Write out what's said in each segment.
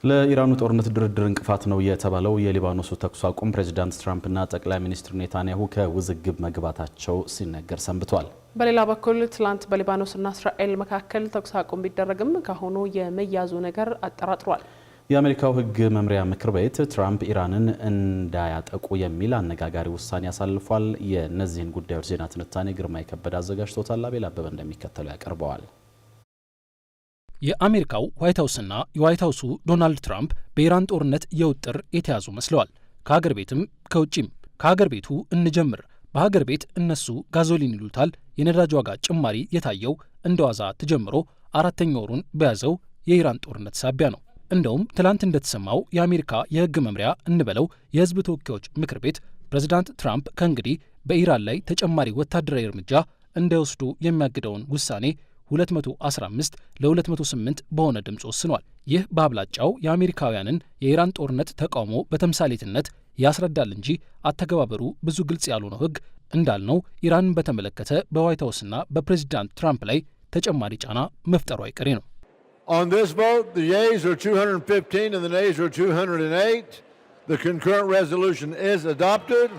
ለኢራኑ ጦርነት ድርድር እንቅፋት ነው የተባለው የሊባኖሱ ተኩስ አቁም ፕሬዝዳንት ትራምፕና ጠቅላይ ሚኒስትር ኔታንያሁ ከውዝግብ መግባታቸው ሲነገር ሰንብቷል። በሌላ በኩል ትላንት በሊባኖስና እስራኤል መካከል ተኩስ አቁም ቢደረግም ካሁኑ የመያዙ ነገር አጠራጥሯል። የአሜሪካው ሕግ መምሪያ ምክር ቤት ትራምፕ ኢራንን እንዳያጠቁ የሚል አነጋጋሪ ውሳኔ ያሳልፏል። የእነዚህን ጉዳዮች ዜና ትንታኔ ግርማ የከበደ አዘጋጅቶታል። አቤል አበበ እንደሚከተለው ያቀርበዋል። የአሜሪካው ዋይት ሀውስና የዋይት ሀውሱ ዶናልድ ትራምፕ በኢራን ጦርነት የውጥር የተያዙ መስለዋል። ከሀገር ቤትም ከውጭም። ከሀገር ቤቱ እንጀምር። በሀገር ቤት እነሱ ጋዞሊን ይሉታል። የነዳጅ ዋጋ ጭማሪ የታየው እንደ ዋዛ ተጀምሮ አራተኛ ወሩን በያዘው የኢራን ጦርነት ሳቢያ ነው። እንደውም ትላንት እንደተሰማው የአሜሪካ የሕግ መምሪያ እንበለው የሕዝብ ተወካዮች ምክር ቤት ፕሬዝዳንት ትራምፕ ከእንግዲህ በኢራን ላይ ተጨማሪ ወታደራዊ እርምጃ እንዳይወስዱ የሚያግደውን ውሳኔ 215 ለ208 በሆነ ድምፅ ወስኗል። ይህ በአብላጫው የአሜሪካውያንን የኢራን ጦርነት ተቃውሞ በተምሳሌትነት ያስረዳል እንጂ አተገባበሩ ብዙ ግልጽ ያልሆነው ሕግ እንዳልነው ኢራንን በተመለከተ በዋይት ሀውስና በፕሬዚዳንት ትራምፕ ላይ ተጨማሪ ጫና መፍጠሩ አይቀሬ ነው። On this vote, the yeas are 215 and the nays are 208. The concurrent resolution is adopted.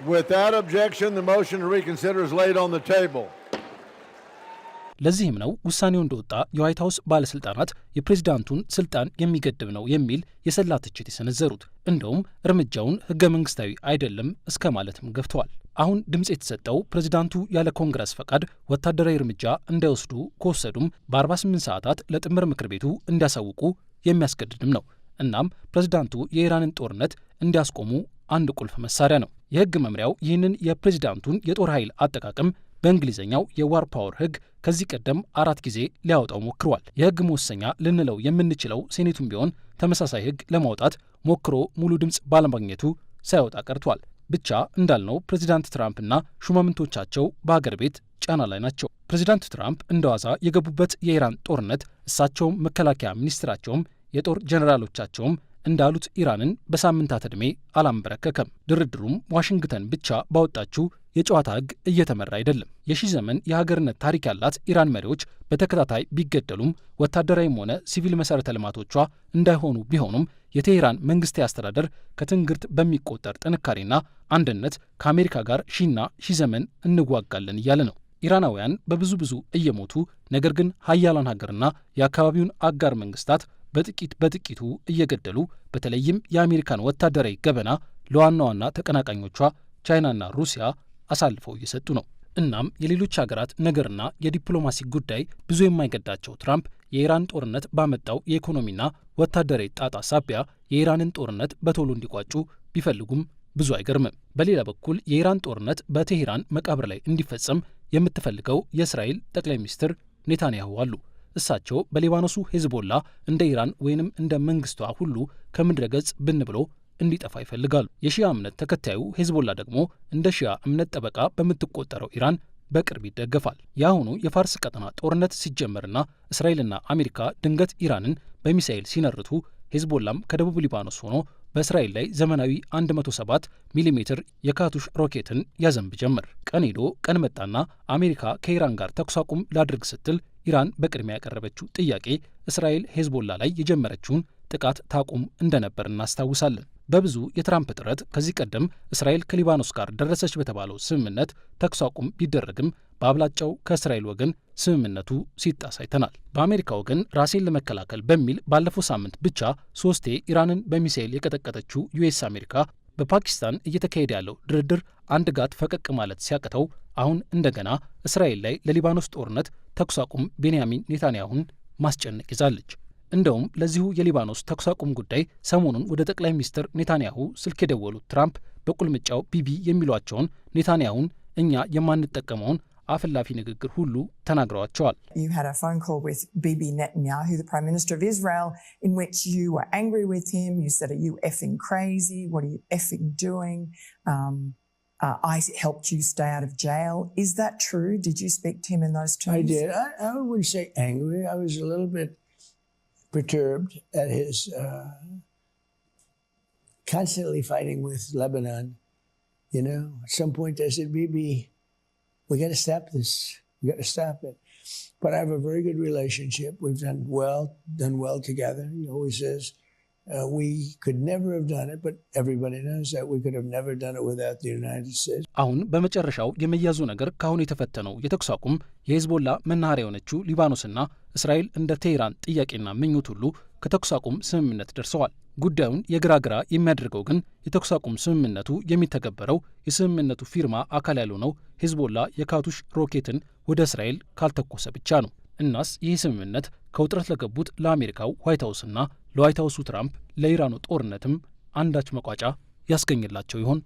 Without objection, the motion to reconsider is laid on the table. ለዚህም ነው ውሳኔው እንደወጣ የዋይት ሀውስ ባለስልጣናት የፕሬዝዳንቱን ስልጣን የሚገድብ ነው የሚል የሰላ ትችት የሰነዘሩት። እንደውም እርምጃውን ህገ መንግስታዊ አይደለም እስከ ማለትም ገፍተዋል። አሁን ድምፅ የተሰጠው ፕሬዝዳንቱ ያለ ኮንግረስ ፈቃድ ወታደራዊ እርምጃ እንዳይወስዱ ከወሰዱም በ48 ሰዓታት ለጥምር ምክር ቤቱ እንዲያሳውቁ የሚያስገድድም ነው። እናም ፕሬዝዳንቱ የኢራንን ጦርነት እንዲያስቆሙ አንድ ቁልፍ መሳሪያ ነው። የህግ መምሪያው ይህንን የፕሬዝዳንቱን የጦር ኃይል አጠቃቀም በእንግሊዝኛው የዋር ፓወር ህግ ከዚህ ቀደም 4 ጊዜ ሊያወጣው ሞክሯል። የህግ መወሰኛ ልንለው የምንችለው ሴኔቱም ቢሆን ተመሳሳይ ህግ ለማውጣት ሞክሮ ሙሉ ድምፅ ባለማግኘቱ ሳይወጣ ቀርቷል። ብቻ እንዳልነው ፕሬዝዳንት ትራምፕና ሹማምንቶቻቸው በአገር ቤት ጫና ላይ ናቸው። ፕሬዝዳንት ትራምፕ እንደዋዛ የገቡበት የኢራን ጦርነት እሳቸውም መከላከያ ሚኒስትራቸውም የጦር ጀኔራሎቻቸውም እንዳሉት ኢራንን በሳምንታት ዕድሜ አላንበረከከም። ድርድሩም ዋሽንግተን ብቻ ባወጣችው የጨዋታ ህግ እየተመራ አይደለም። የሺህ ዘመን የሀገርነት ታሪክ ያላት ኢራን መሪዎች በተከታታይ ቢገደሉም ወታደራዊም ሆነ ሲቪል መሠረተ ልማቶቿ እንዳይሆኑ ቢሆኑም የቴሄራን መንግስታዊ አስተዳደር ከትንግርት በሚቆጠር ጥንካሬና አንድነት ከአሜሪካ ጋር ሺህ ዘመን እንዋጋለን እያለ ነው። ኢራናውያን በብዙ እየሞቱ ነገር ግን ሀያላን ሀገርና የአካባቢውን አጋር መንግስታት በጥቂቱ እየገደሉ በተለይም የአሜሪካን ወታደራዊ ገበና ለዋና ዋና ተቀናቃኞቿ ቻይናና ሩሲያ አሳልፈው እየሰጡ ነው። እናም የሌሎች ሀገራት ነገርና የዲፕሎማሲ ጉዳይ ብዙ የማይገዳቸው ትራምፕ የኢራን ጦርነት ባመጣው የኢኮኖሚና ወታደራዊ ጣጣ ሳቢያ የኢራንን ጦርነት በቶሎ እንዲቋጩ ቢፈልጉም ብዙ አይገርምም። በሌላ በኩል የኢራን ጦርነት በቴሄራን መቃብር ላይ እንዲፈጸም የምትፈልገው የእስራኤል ጠቅላይ ሚኒስትር ኔታንያሁ አሉ። እሳቸው በሊባኖሱ ሄዝቦላ እንደ ኢራን ወይንም እንደ መንግስቷ ሁሉ ከምድረ ገጽ ብን ብሎ እንዲጠፋ ይፈልጋሉ። የሺያ እምነት ተከታዩ ሄዝቦላ ደግሞ እንደ ሺያ እምነት ጠበቃ በምትቆጠረው ኢራን በቅርብ ይደገፋል። የአሁኑ የፋርስ ቀጠና ጦርነት ሲጀመርና እስራኤልና አሜሪካ ድንገት ኢራንን በሚሳኤል ሲነርቱ ሄዝቦላም ከደቡብ ሊባኖስ ሆኖ በእስራኤል ላይ ዘመናዊ 107 ሚሜ የካቱሽ ሮኬትን ያዘንብ ጀመር። ቀን ሄዶ ቀን መጣና አሜሪካ ከኢራን ጋር ተኩስ አቁም ላድርግ ስትል ኢራን በቅድሚያ ያቀረበችው ጥያቄ እስራኤል ሄዝቦላ ላይ የጀመረችውን ጥቃት ታቁም እንደነበር እናስታውሳለን። በብዙ የትራምፕ ጥረት ከዚህ ቀደም እስራኤል ከሊባኖስ ጋር ደረሰች በተባለው ስምምነት ተኩስ አቁም ቢደረግም በአብላጫው ከእስራኤል ወገን ስምምነቱ ሲጣስ አይተናል። በአሜሪካ ወገን ራሴን ለመከላከል በሚል ባለፈው ሳምንት ብቻ 3 ኢራንን በሚሳኤል የቀጠቀጠችው ዩኤስ አሜሪካ በፓኪስታን እየተካሄደ ያለው ድርድር አንድ ጋት ፈቀቅ ማለት ሲያቅተው አሁን እንደገና እስራኤል ላይ ለሊባኖስ ጦርነት ተኩስ አቁም ቤንያሚን ኔታንያሁን ማስጨነቅ ይዛለች። እንደውም ለዚሁ የሊባኖስ ተኩስ አቁም ጉዳይ ሰሞኑን ወደ ጠቅላይ ሚኒስትር ኔታንያሁ ስልክ የደወሉት ትራምፕ በቁልምጫው ቢቢ የሚሏቸውን ኔታንያሁን እኛ የማንጠቀመውን አፍላፊ ንግግር ሁሉ ተናግረዋቸዋል። You had a phone call with Bibi Netanyahu, the Prime Minister of Israel, in which you were angry with him. You said, "Are you effing crazy? What are you effing doing? I helped you stay out of jail." Is that true? Did you speak to him in those terms? I did. I wouldn't say angry. I was a little bit perturbed at his constantly fighting with Lebanon. You know, at some point I said, Bibi, we got to stop this. We got to stop it. But I have a very good relationship. We've done well together. He always says, we could never have done it, but everybody knows that we could have never done it without the United States. አሁን በመጨረሻው የመያዙ ነገር ካሁን የተፈተነው የተኩስ አቁም የሂዝቦላ መናኸሪያ የሆነችው ሊባኖስና እስራኤል እንደ ቴህራን ጥያቄና ምኞት ሁሉ ከተኩስ አቁም ስምምነት ደርሰዋል። ጉዳዩን የግራግራ የሚያደርገው ግን የተኩስ አቁም ስምምነቱ የሚተገበረው የስምምነቱ ፊርማ አካል ያልሆነው ሂዝቦላ የካቱሽ ሮኬትን ወደ እስራኤል ካልተኮሰ ብቻ ነው። እናስ ይህ ስምምነት ከውጥረት ለገቡት ለአሜሪካው ዋይት ሀውስና ለዋይት ሀውሱ ትራምፕ ለኢራኑ ጦርነትም አንዳች መቋጫ ያስገኝላቸው ይሆን?